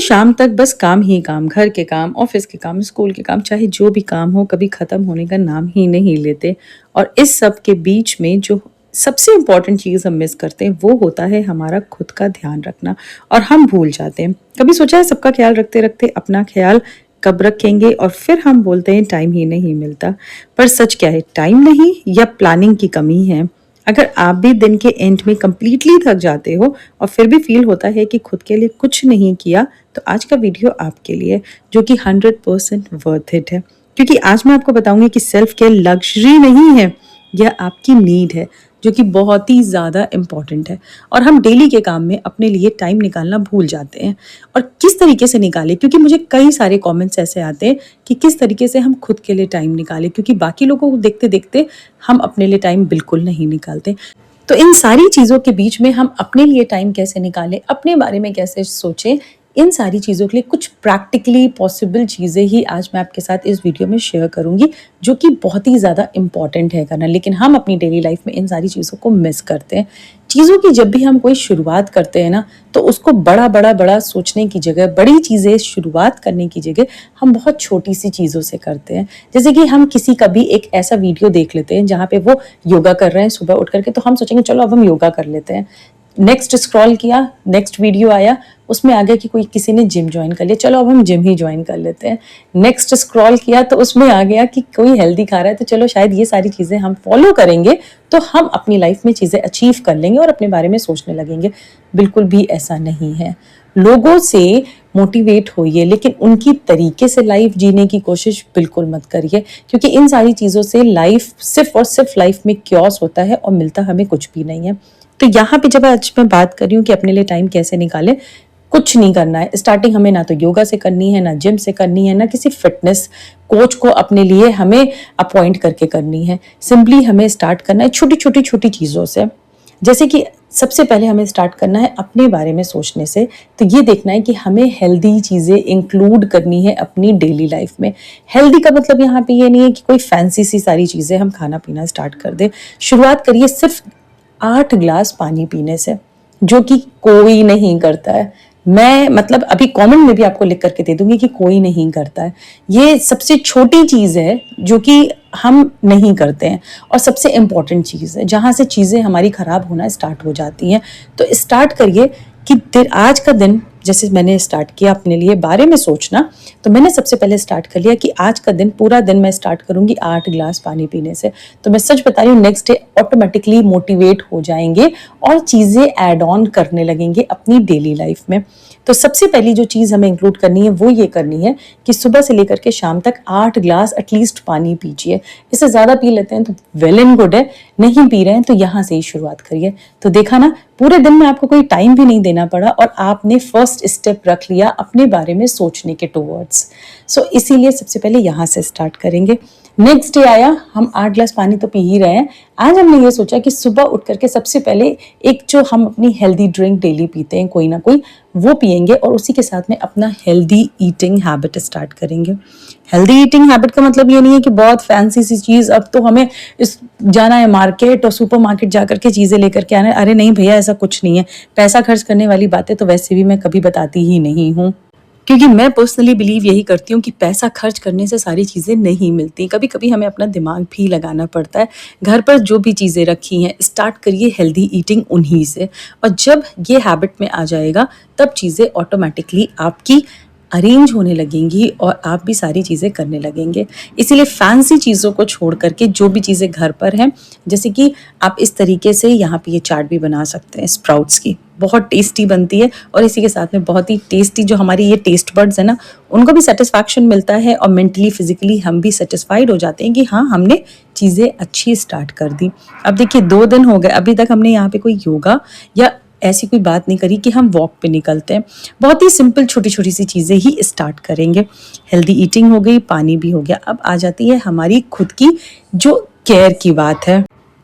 शाम तक बस काम ही काम, घर के काम, ऑफिस के काम, स्कूल के काम, चाहे जो भी काम हो, कभी ख़त्म होने का नाम ही नहीं लेते। और इस सब के बीच में जो सबसे इम्पोर्टेंट चीज़ हम मिस करते हैं, वो होता है हमारा खुद का ध्यान रखना और हम भूल जाते हैं। कभी सोचा है सबका ख्याल रखते-रखते अपना ख्याल कब रखेंगे और फिर हम बोलते हैं टाइम ही नहीं मिलता। पर सच क्या है, टाइम नहीं या प्लानिंग की कमी है? अगर आप भी दिन के एंड में कंप्लीटली थक जाते हो और फिर भी फील होता है कि खुद के लिए कुछ नहीं किया, तो आज का वीडियो आपके लिए, जो कि 100% वर्थ इट है। क्योंकि आज मैं आपको बताऊंगी कि सेल्फ केयर लग्जरी नहीं है, यह आपकी नीड है, जो कि बहुत ही ज़्यादा इम्पॉर्टेंट है। और हम डेली के काम में अपने लिए टाइम निकालना भूल जाते हैं। और किस तरीके से निकालें, क्योंकि मुझे कई सारे कमेंट्स ऐसे आते हैं कि किस तरीके से हम खुद के लिए टाइम निकालें, क्योंकि बाकी लोगों को देखते देखते हम अपने लिए टाइम बिल्कुल नहीं निकालते। तो इन सारी चीज़ों के बीच में हम अपने लिए टाइम कैसे निकालें, अपने बारे में कैसे सोचें, इन सारी चीज़ों के लिए कुछ प्रैक्टिकली पॉसिबल चीज़ें ही आज मैं आपके साथ इस वीडियो में शेयर करूँगी, जो कि बहुत ही ज़्यादा इम्पॉर्टेंट है करना। लेकिन हम अपनी डेली लाइफ में इन सारी चीज़ों को मिस करते हैं। चीज़ों की जब भी हम कोई शुरुआत करते हैं ना, तो उसको बड़ा सोचने की जगह, बड़ी चीज़ें शुरुआत करने की जगह हम बहुत छोटी सी चीज़ों से करते हैं। जैसे कि हम किसी का भी एक ऐसा वीडियो देख लेते हैं जहाँ पे वो योगा कर रहे हैं सुबह उठ करके, तो हम सोचेंगे चलो अब हम योगा कर लेते हैं। नेक्स्ट स्क्रॉल किया, नेक्स्ट वीडियो आया, उसमें आ गया कि कोई किसी ने जिम ज्वाइन कर लिया, चलो अब हम जिम ही ज्वाइन कर लेते हैं। नेक्स्ट स्क्रॉल किया तो उसमें आ गया कि कोई हेल्दी खा रहा है, तो चलो शायद ये सारी चीज़ें हम फॉलो करेंगे तो हम अपनी लाइफ में चीज़ें अचीव कर लेंगे और अपने बारे में सोचने लगेंगे। बिल्कुल भी ऐसा नहीं है। लोगों से मोटिवेट होइए, लेकिन उनकी तरीके से लाइफ जीने की कोशिश बिल्कुल मत करिए, क्योंकि इन सारी चीज़ों से लाइफ सिर्फ और सिर्फ लाइफ में क्योस होता है और मिलता हमें कुछ भी नहीं है। तो यहाँ पे जब आज मैं बात कर रही हूँ कि अपने लिए टाइम कैसे निकालें, कुछ नहीं करना है। स्टार्टिंग हमें ना तो योगा से करनी है, ना जिम से करनी है, ना किसी फिटनेस कोच को अपने लिए हमें अपॉइंट करके करनी है। सिंपली हमें स्टार्ट करना है छोटी चीज़ों से। जैसे कि सबसे पहले हमें स्टार्ट करना है अपने बारे में सोचने से। तो ये देखना है कि हमें हेल्दी चीज़ें इंक्लूड करनी है अपनी डेली लाइफ में। हेल्दी का मतलब यहाँ पे ये नहीं है कि कोई फैंसी सी सारी चीज़ें हम खाना पीना स्टार्ट कर दें। शुरुआत करिए सिर्फ 8 ग्लास पानी पीने से, जो कि कोई नहीं करता है। मैं मतलब अभी कमेंट में भी आपको लिख करके दे दूंगी कि कोई नहीं करता है। ये सबसे छोटी चीज़ है जो कि हम नहीं करते हैं, और सबसे इम्पॉर्टेंट चीज़ है जहाँ से चीज़ें हमारी ख़राब होना स्टार्ट हो जाती हैं। तो स्टार्ट करिए कि आज का दिन, जैसे मैंने स्टार्ट किया अपने लिए बारे में सोचना, तो मैंने सबसे पहले स्टार्ट कर लिया कि आज का दिन, पूरा दिन मैं स्टार्ट करूंगी 8 ग्लास पानी पीने से। तो मैं सच बता रही हूँ, नेक्स्ट डे ऑटोमेटिकली मोटिवेट हो जाएंगे और चीज़ें ऐड ऑन करने लगेंगे अपनी डेली लाइफ में। तो सबसे पहली जो चीज़ हमें इंक्लूड करनी है वो ये करनी है कि सुबह से लेकर के शाम तक 8 ग्लास एटलीस्ट पानी पीजिए। इससे ज़्यादा पी लेते हैं तो वेल एंड गुड है, नहीं पी रहे हैं तो यहाँ से ही शुरुआत करिए। तो देखा ना, पूरे दिन में आपको कोई टाइम भी नहीं देना पड़ा और आपने फर्स्ट स्टेप रख लिया अपने बारे में सोचने के टुवर्ड्स। सो इसीलिए सबसे पहले यहाँ से स्टार्ट करेंगे। नेक्स्ट डे आया, हम 8 ग्लास पानी तो पी ही रहे हैं। आज हमने ये सोचा कि सुबह उठ करके सबसे पहले एक जो हम अपनी हेल्दी ड्रिंक डेली पीते हैं कोई ना कोई, वो पियेंगे और उसी के साथ में अपना हेल्दी ईटिंग हैबिट स्टार्ट करेंगे। हेल्दी ईटिंग हैबिट का मतलब ये नहीं है कि बहुत फैंसी सी चीज़, अब तो हमें जाना है मार्केट और सुपर मार्केट जा करके चीज़ें लेकर के आना है। अरे नहीं भैया, ऐसा कुछ नहीं है। पैसा खर्च करने वाली बातें तो वैसे भी मैं कभी बताती ही नहीं हूँ, क्योंकि मैं पर्सनली बिलीव यही करती हूँ कि पैसा खर्च करने से सारी चीज़ें नहीं मिलती। कभी कभी हमें अपना दिमाग भी लगाना पड़ता है। घर पर जो भी चीज़ें रखी हैं, स्टार्ट करिए हेल्दी ईटिंग उन्हीं से, और जब ये हैबिट में आ जाएगा तब चीज़ें ऑटोमेटिकली आपकी अरेंज होने लगेंगी और आप भी सारी चीज़ें करने लगेंगे। इसीलिए फैंसी चीज़ों को छोड़ करके जो भी चीज़ें घर पर हैं, जैसे कि आप इस तरीके से यहाँ पे ये चाट भी बना सकते हैं स्प्राउट्स की, बहुत टेस्टी बनती है। और इसी के साथ में बहुत ही टेस्टी जो हमारी ये टेस्ट बर्ड्स है ना, उनको भी सेटिस्फैक्शन मिलता है और मेंटली फिजिकली हम भी सेटिस्फाइड हो जाते हैं कि हाँ, हमने चीज़ें अच्छी स्टार्ट कर दी। अब देखिए 2 दिन हो गए, अभी तक हमने यहाँ पे कोई योगा या ऐसी कोई बात नहीं करी कि हम वॉक पे निकलते हैं। बहुत ही सिंपल छोटी सी चीज़ें ही स्टार्ट करेंगे। हेल्दी ईटिंग हो गई, पानी भी हो गया। अब आ जाती है हमारी खुद की जो केयर की बात है।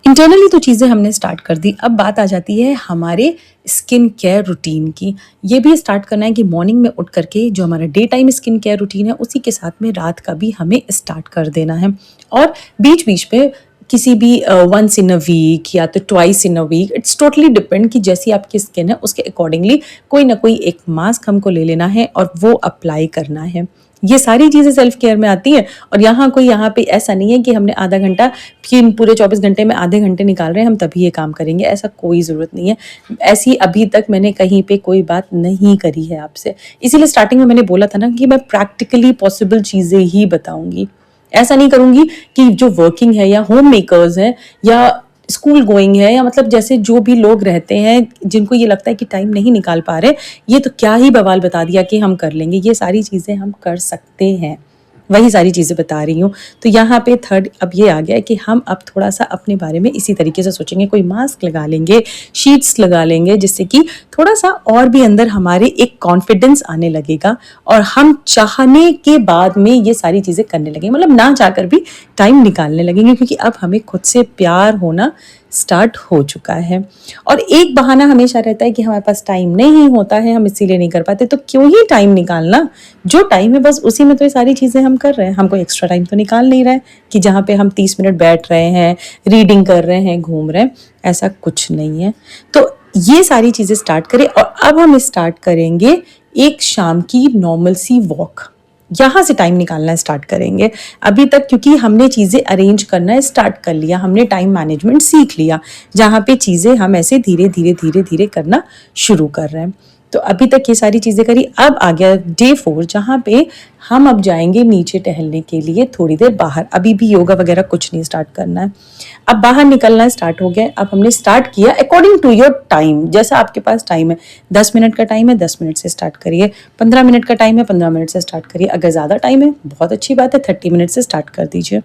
इंटरनली तो चीज़ें हमने स्टार्ट कर दी, अब बात आ जाती है हमारे स्किन केयर रूटीन की। ये भी स्टार्ट करना है कि मॉर्निंग में उठ करके जो हमारा day time skin care routine है, उसी के साथ में रात का भी हमें स्टार्ट कर देना है। और बीच बीच में किसी भी वंस इन अ वीक या तो twice in a week, it's totally depend कि जैसी आपकी स्किन है उसके अकॉर्डिंगली कोई ना कोई एक मास्क हमको ले लेना है और वो अप्लाई करना है। ये सारी चीज़ें सेल्फ केयर में आती हैं। और यहाँ पे ऐसा नहीं है कि हमने आधा घंटा कि पूरे 24 घंटे में आधे घंटे निकाल रहे हैं हम तभी ये काम करेंगे, ऐसा कोई ज़रूरत नहीं है। ऐसी अभी तक मैंने कहीं पे कोई बात नहीं करी है आपसे। इसीलिए स्टार्टिंग में मैंने बोला था ना कि मैं प्रैक्टिकली पॉसिबल चीज़ें ही बताऊंगी। ऐसा नहीं करूंगी कि जो वर्किंग है या होम मेकर्स हैं या स्कूल गोइंग है या मतलब जैसे जो भी लोग रहते हैं जिनको ये लगता है कि टाइम नहीं निकाल पा रहे, ये तो क्या ही बवाल बता दिया कि हम कर लेंगे, ये सारी चीज़ें हम कर सकते हैं। वही सारी चीज़ें बता रही हूँ। तो यहाँ पे थर्ड अब ये आ गया कि हम अब थोड़ा-सा अपने बारे में इसी तरीके से सोचेंगे, कोई मास्क लगा लेंगे, शीट्स लगा लेंगे जिससे कि थोड़ा-सा और भी अंदर हमारे एक कॉन्फिडेंस आने लगेगा और हम चाहने के बाद में ये सारी चीज़ें करने लगेंगे, मतलब ना चाहकर भी टाइम निकालने लगेंगे क्योंकि अब हमें खुद से प्यार होना स्टार्ट हो चुका है। और एक बहाना हमेशा रहता है कि हमारे पास टाइम नहीं होता है, हम इसीलिए नहीं कर पाते, तो क्यों ही टाइम निकालना, जो टाइम है बस उसी में तो ये सारी चीज़ें हम कर रहे हैं। हम कोई एक्स्ट्रा टाइम तो निकाल नहीं रहे कि जहाँ पे हम 30 मिनट बैठ रहे हैं, रीडिंग कर रहे हैं, घूम रहे हैं, ऐसा कुछ नहीं है। तो ये सारी चीज़ें स्टार्ट करें और अब हम स्टार्ट करेंगे एक शाम की नॉर्मल सी वॉक, यहाँ से टाइम निकालना स्टार्ट करेंगे। अभी तक क्योंकि हमने चीज़ें अरेंज करना स्टार्ट कर लिया, हमने टाइम मैनेजमेंट सीख लिया, जहाँ पे चीज़ें हम ऐसे धीरे धीरे धीरे धीरे करना शुरू कर रहे हैं। तो अभी तक ये सारी चीज़ें करी। अब आ गया डे 4 जहाँ पे हम अब जाएंगे नीचे टहलने के लिए थोड़ी देर बाहर। अभी भी योगा वगैरह कुछ नहीं स्टार्ट करना है, अब बाहर निकलना स्टार्ट हो गया। अब हमने स्टार्ट किया अकॉर्डिंग टू योर टाइम, जैसा आपके पास टाइम है। 10 मिनट का टाइम है 10 मिनट से स्टार्ट करिए, 15 मिनट का टाइम है 15 मिनट से स्टार्ट करिए, अगर ज़्यादा टाइम है बहुत अच्छी बात है 30 मिनट से स्टार्ट कर दीजिए।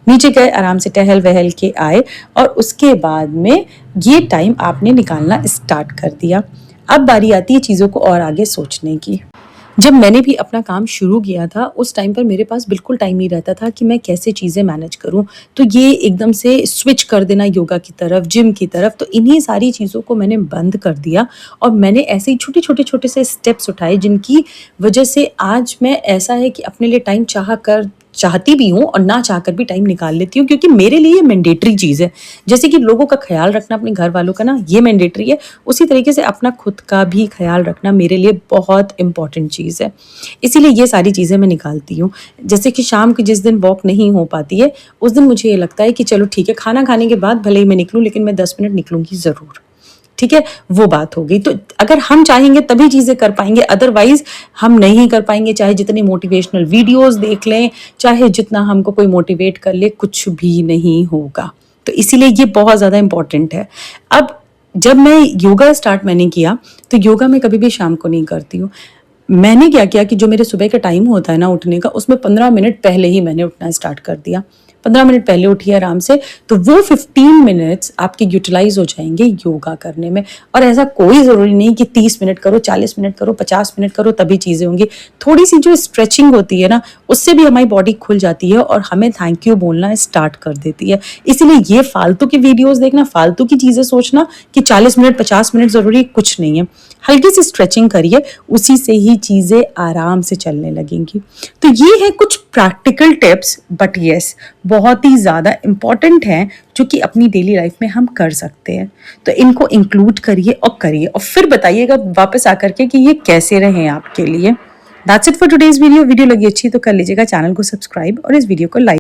नीचे गए, आराम से टहल वहल के आए और उसके बाद में ये टाइम आपने निकालना स्टार्ट कर दिया। अब बारी आती है चीज़ों को और आगे सोचने की। जब मैंने भी अपना काम शुरू किया था उस टाइम पर मेरे पास बिल्कुल टाइम नहीं रहता था कि मैं कैसे चीज़ें मैनेज करूं। तो ये एकदम से स्विच कर देना योगा की तरफ, जिम की तरफ, तो इन्हीं सारी चीज़ों को मैंने बंद कर दिया और मैंने ऐसे ही छोटे से स्टेप्स उठाए जिनकी वजह से आज मैं ऐसा है कि अपने लिए टाइम चाहती भी हूँ और ना चाहकर भी टाइम निकाल लेती हूँ क्योंकि मेरे लिए ये मैंडेटरी चीज़ है। जैसे कि लोगों का ख्याल रखना अपने घर वालों का ना ये मैंडेटरी है, उसी तरीके से अपना खुद का भी ख्याल रखना मेरे लिए बहुत इंपॉर्टेंट चीज़ है। इसीलिए ये सारी चीज़ें मैं निकालती हूँ। जैसे कि शाम को जिस दिन वॉक नहीं हो पाती है उस दिन मुझे ये लगता है कि चलो ठीक है, खाना खाने के बाद भले ही मैं निकलूँ लेकिन मैं 10 मिनट निकलूँगी ज़रूर। ठीक है, वो बात हो गई। तो अगर हम चाहेंगे तभी चीज़ें कर पाएंगे, अदरवाइज हम नहीं कर पाएंगे। चाहे जितनी मोटिवेशनल वीडियोस देख लें, चाहे जितना हमको कोई मोटिवेट कर ले, कुछ भी नहीं होगा। तो इसीलिए ये बहुत ज़्यादा इंपॉर्टेंट है। अब जब मैं योगा स्टार्ट मैंने किया तो योगा मैं कभी भी शाम को नहीं करती हूँ। मैंने क्या किया कि जो मेरे सुबह का टाइम होता है ना उठने का, उसमें 15 मिनट पहले ही मैंने उठना स्टार्ट कर दिया। 15 मिनट पहले उठिए आराम से, तो वो 15 मिनट्स आपके यूटिलाइज हो जाएंगे योगा करने में। और ऐसा कोई ज़रूरी नहीं कि 30 मिनट करो, 40 मिनट करो, 50 मिनट करो तभी चीज़ें होंगी। थोड़ी सी जो स्ट्रेचिंग होती है ना उससे भी हमारी बॉडी खुल जाती है और हमें थैंक यू बोलना स्टार्ट कर देती है। इसीलिए ये फालतू की वीडियोस देखना, फालतू की चीज़ें सोचना कि 40 मिनट 50 मिनट ज़रूरी कुछ नहीं है। हल्की सी स्ट्रेचिंग करिए, उसी से ही चीज़ें आराम से चलने लगेंगी। तो ये है कुछ प्रैक्टिकल टिप्स, बट यस बहुत ही ज़्यादा इम्पॉर्टेंट हैं जो कि अपनी डेली लाइफ में हम कर सकते हैं। तो इनको इंक्लूड करिए और फिर बताइएगा वापस आकर के कि ये कैसे रहे आपके लिए। That's it for today's video. Video लगी अच्छी तो कर लीजिएगा चैनल को सब्सक्राइब और इस वीडियो को लाइक।